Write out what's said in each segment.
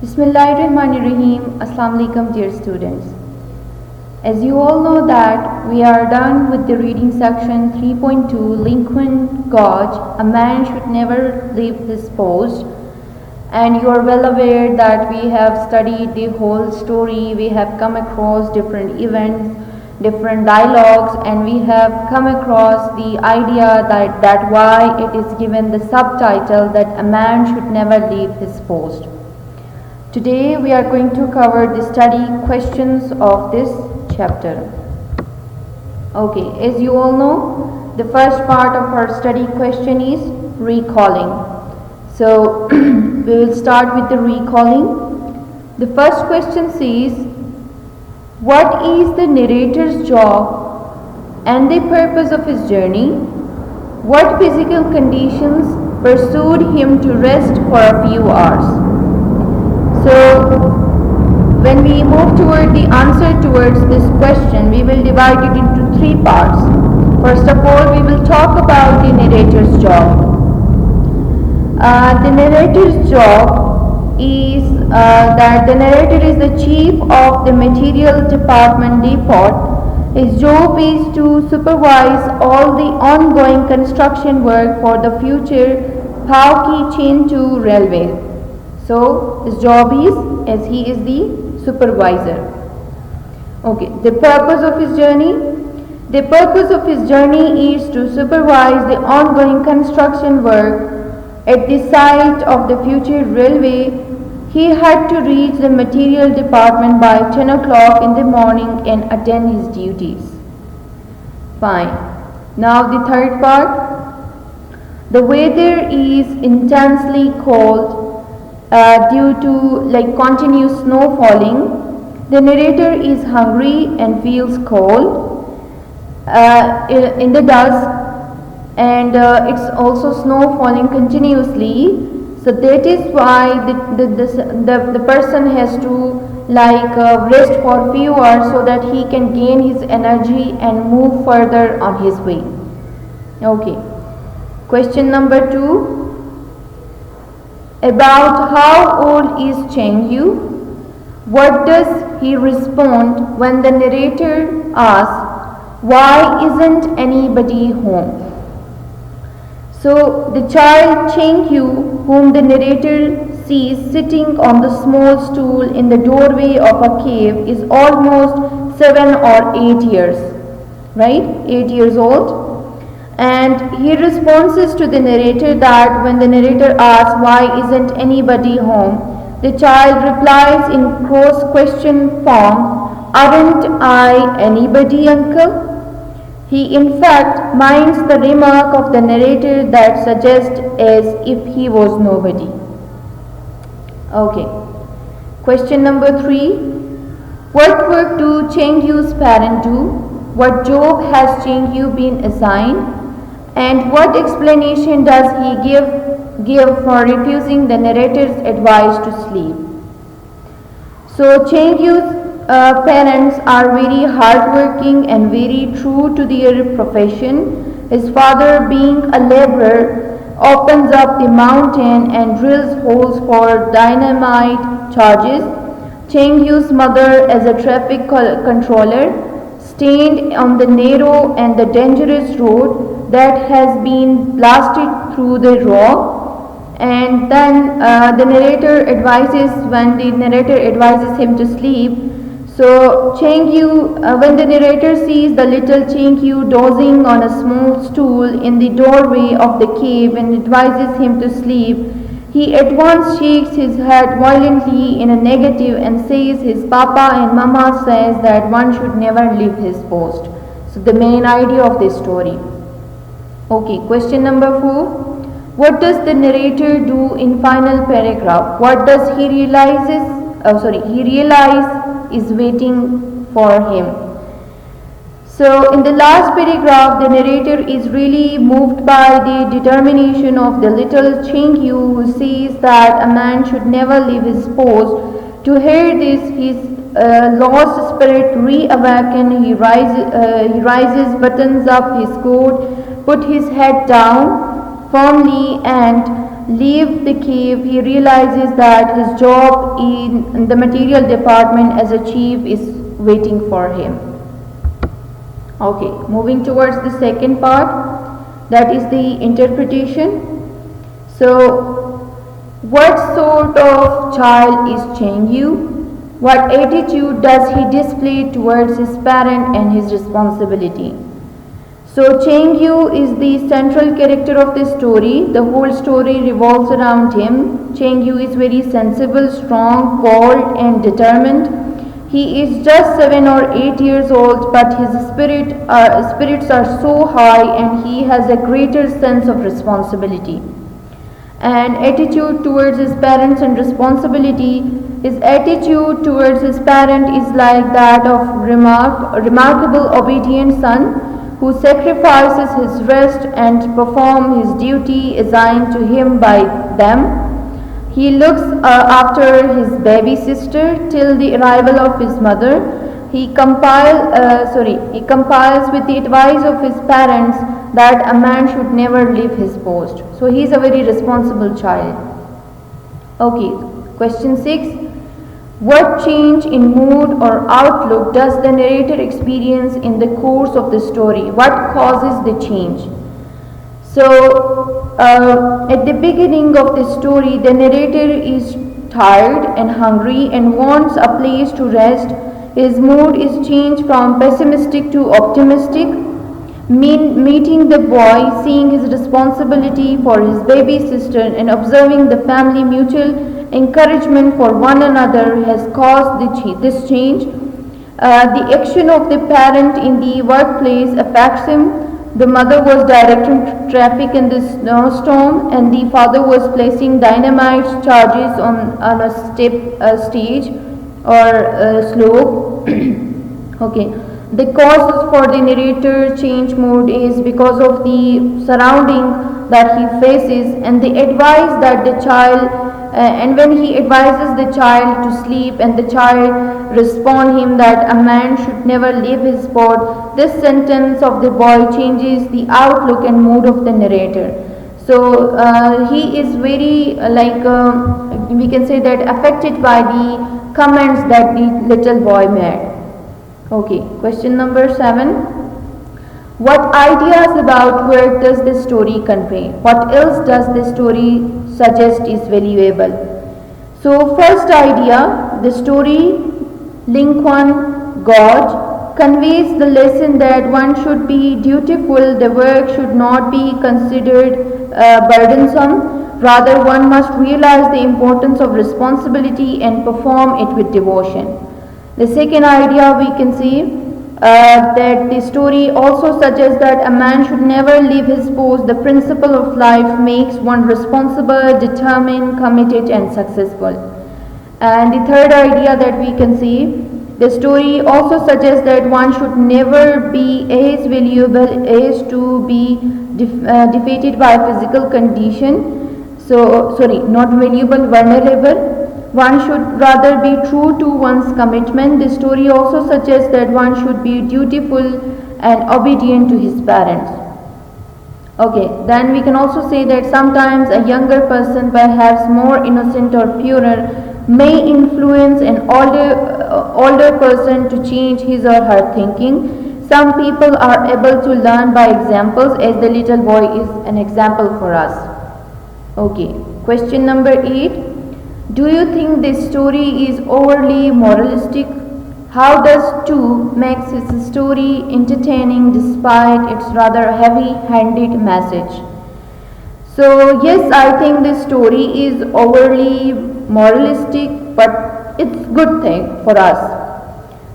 Bismillahirrahmanirrahim. Assalamu alaikum, dear students. As you all know that we are done with the reading section 3.2, Lincoln Gauge, a man should never leave his post. And you are well aware that we have studied the whole story, we have come across different events, different dialogues, and we have come across the idea that why it is given the subtitle that a man should never leave his post. Today we are going to cover the study questions of this chapter. Okay, as you all know, the first part of our study question is recalling. So we will start with the recalling. The first question says, what is the narrator's job and the purpose of his journey? What physical conditions pursued him to rest for a few hours? So, when we move toward the answer towards this question, we will divide it into three parts. First of all, we will talk about the narrator's job. The narrator's job is that the narrator is the chief of the material department depot. His job is to supervise all the ongoing construction work for the future Phao Ki Chain 2 railway. So his job is, as he is the supervisor. Okay, the purpose of his journey. The purpose of his journey is to supervise the ongoing construction work at the site of the future railway. He had to reach the material department by 10 o'clock in the morning and attend his duties. Fine. Now the third part. The weather is intensely cold due to continuous snow falling. The narrator is hungry and feels cold in the dusk, and it's also snow falling continuously. So that is why the person has to rest for a few hours so that he can gain his energy and move further on his way. Okay. Question number 2. About how old is Cheng Yu? What does he respond when the narrator asks, why isn't anybody home? So the child Cheng Yu, whom the narrator sees sitting on the small stool in the doorway of a cave, is almost 7 or 8 years, right? 8 years old. And he responds to the narrator that when the narrator asks why isn't anybody home, the child replies in cross question form, aren't I anybody, uncle? He in fact minds the remark of the narrator that suggests as if he was nobody. Okay. Question number 3. What work do Cheng Yu's parents do? What job has Cheng Yu been assigned? And what explanation does he give for refusing the narrator's advice to sleep? So Cheng Yu's parents are very hardworking and very true to their profession. His father, being a laborer, opens up the mountain and drills holes for dynamite charges. Cheng Yu's mother, as a traffic controller, stand on the narrow and the dangerous road that has been blasted through the rock, and then when the narrator advises him to sleep. So Cheng Yu, when the narrator sees the little Cheng Yu dozing on a small stool in the doorway of the cave and advises him to sleep, he at once shakes his head violently in a negative and says his papa and mama says that one should never leave his post. So the main idea of this story. Okay, question number 4. What does the narrator do in final paragraph? What does he realize is waiting for him? So in the last paragraph, the narrator is really moved by the determination of the little Cheng Yu, who says that a man should never leave his post. To hear this, his lost spirit reawaken. He rises, buttons up his coat, put his head down firmly, and leave the cave, he realizes that his job in the material department as a chief is waiting for him. Okay, moving towards the second part, that is the interpretation. So, what sort of child is Cheng Yu? What attitude does he display towards his parent and his responsibility? So Cheng Yu is the central character of the story. The whole story revolves around him. Cheng Yu is very sensible, strong, bold and determined. He is just 7 or 8 years old, but his spirits are so high and he has a greater sense of responsibility. And attitude towards his parents and responsibility, his attitude towards his parent is like that of remarkable obedient son who sacrifices his rest and perform his duty assigned to him by them. He looks after his baby sister till the arrival of his mother. He compiles with the advice of his parents that a man should never leave his post. So he is a very responsible child. Okay, question 6. What change in mood or outlook does the narrator experience in the course of the story? What causes the change? So, at the beginning of the story, the narrator is tired and hungry and wants a place to rest. His mood is changed from pessimistic to optimistic. Meeting the boy, seeing his responsibility for his baby sister and observing the family mutual encouragement for one another has caused this change. The action of the parent in the workplace affects him. The mother was directing traffic in the snowstorm and the father was placing dynamite charges on a stage or slope. Okay. The causes for the narrator change mood is because of the surrounding that he faces and the advice that the child and when he advises the child to sleep and the child responds him that a man should never leave his spot, this sentence of the boy changes the outlook and mood of the narrator. So he is very we can say that affected by the comments that the little boy made. Okay, question number 7. What ideas about work does this story convey? What else does this story suggest is valuable? So first idea, the story Lincoln Gorge conveys the lesson that one should be dutiful, the work should not be considered burdensome, rather one must realize the importance of responsibility and perform it with devotion. The second idea we can see that the story also suggests that a man should never leave his post. The principle of life makes one responsible, determined, committed and successful. And the third idea that we can see, the story also suggests that one should never be as valuable as to be defeated by physical condition. So, not valuable, vulnerable. One should rather be true to one's commitment. The story also suggests that one should be dutiful and obedient to his parents. Okay, then we can also say that sometimes a younger person, perhaps more innocent or purer, may influence an older person to change his or her thinking. Some people are able to learn by examples, as the little boy is an example for us. Okay, question number 8. Do you think this story is overly moralistic? How does 2 makes his story entertaining despite its rather heavy-handed message? So yes, I think this story is overly moralistic, but it's good thing for us.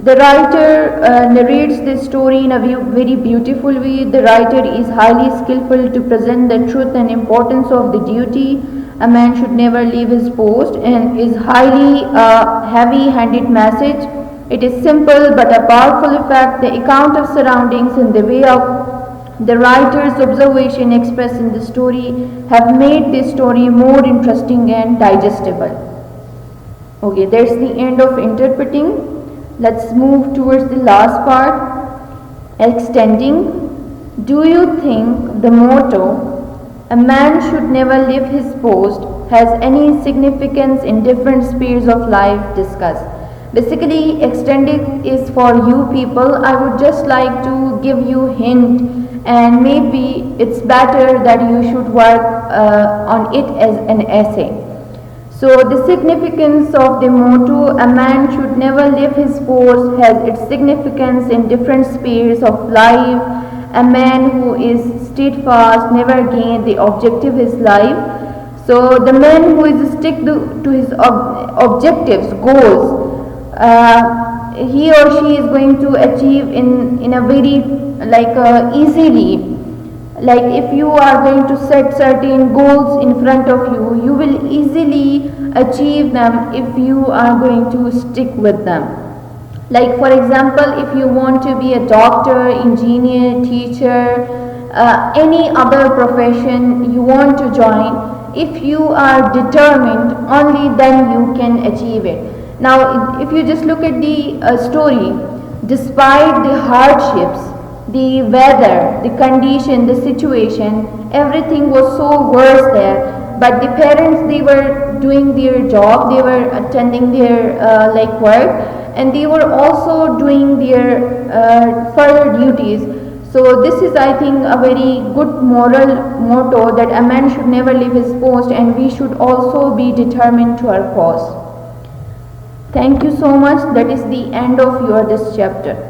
The writer narrates this story in a very beautiful way. The writer is highly skillful to present the truth and importance of the duty. A man should never leave his post, and is highly heavy-handed message. It is simple but a powerful effect. The account of surroundings and the way of the writer's observation expressed in the story have made this story more interesting and digestible. Okay, that's the end of interpreting. Let's move towards the last part, extending. Do you think the motto a man should never leave his post has any significance in different spheres of life discussed. Basically, extended is for you people. I would just like to give you hint, and maybe it's better that you should work on it as an essay. So the significance of the motto, a man should never leave his post, has its significance in different spheres of life. A man who is steadfast never gain the objective his life. So the man who is stick to his objectives, goals, he or she is going to achieve in a very easily. Like if you are going to set certain goals in front of you, you will easily achieve them if you are going to stick with them. Like for example, if you want to be a doctor, engineer, teacher, any other profession you want to join, if you are determined, only then you can achieve it. Now if you just look at the story, despite the hardships, the weather, the condition, the situation, everything was so worse there, but the parents, they were doing their job, they were attending their work, and they were also doing their further duties. So this is, I think, a very good moral motto, that a man should never leave his post, and we should also be determined to our cause. Thank you so much. That is the end of this chapter.